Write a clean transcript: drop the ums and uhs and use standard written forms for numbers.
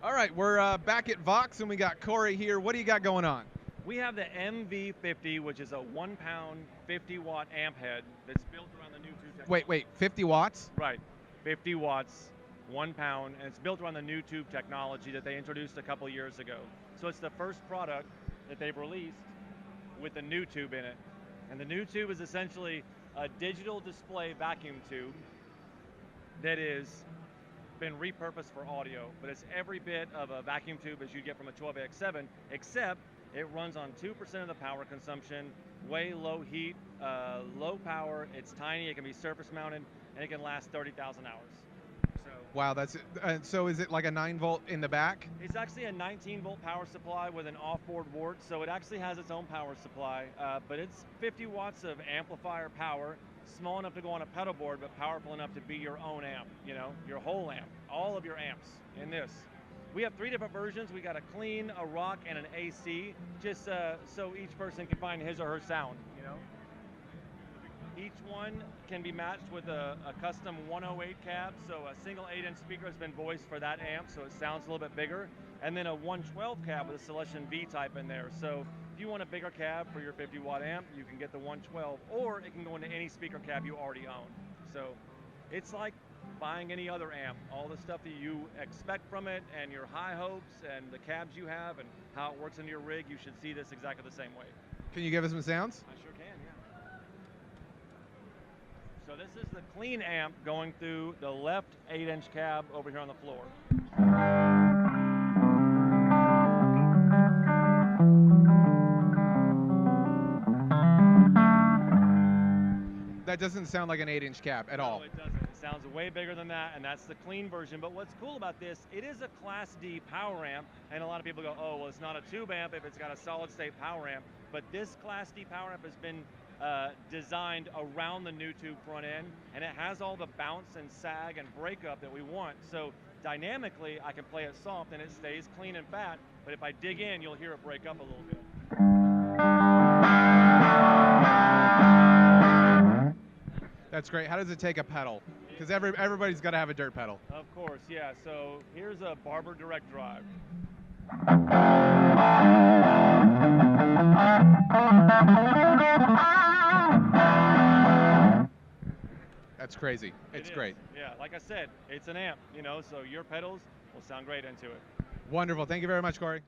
All right, we're back at Vox, and we got Corey here. What do you got going on? We have the MV-50, which is a 1 pound, 50 watt amp head that's built around the new tube technology. Wait, 50 watts? Right, 50 watts, 1 pound, and it's built around the new tube technology that they introduced a couple years ago. So it's the first product that they've released with the new tube in it. And the new tube is essentially a digital display vacuum tube that is been repurposed for audio, but it's every bit of a vacuum tube as you get from a 12AX7, except it runs on 2% of the power consumption, way low heat, low power, it's tiny, it can be surface mounted, and it can last 30,000 hours. So, wow, that's so is it like a 9-volt in the back? It's actually a 19-volt power supply with an off-board wart, so it actually has its own power supply, but it's 50 watts of amplifier power, small enough to go on a pedal board, but powerful enough to be your own amp, you know, your whole amp, all of your amps in this. We have 3 different versions. We got a clean, a rock, and an AC, just so each person can find his or her sound, you know. Each one can be matched with a custom 108 cab, so a single 8-inch speaker has been voiced for that amp, so it sounds a little bit bigger, and then a 112 cab with a Selection V type in there. So if you want a bigger cab for your 50 watt amp, you can get the 112, or it can go into any speaker cab you already own. So it's like buying any other amp, all the stuff that you expect from it, and your high hopes, and the cabs you have, and how it works into your rig, you should see this exactly the same way. Can you give us some sounds? I sure can, yeah. So this is the clean amp going through the left 8-inch cab over here on the floor. That doesn't sound like an 8-inch cab at all. No, it doesn't. It sounds way bigger than that, and that's the clean version. But what's cool about this, it is a Class D power amp, and a lot of people go, oh, well, it's not a tube amp if it's got a solid-state power amp. But this Class D power amp has been designed around the new tube front end, and it has all the bounce and sag and breakup that we want. So dynamically, I can play it soft, and it stays clean and fat. But if I dig in, you'll hear it break up a little bit. That's great. How does it take a pedal? Because everybody's got to have a dirt pedal. Of course, yeah. So here's a Barber Direct Drive. That's crazy. It's great. Yeah, like I said, it's an amp, you know, so your pedals will sound great into it. Wonderful. Thank you very much, Corey.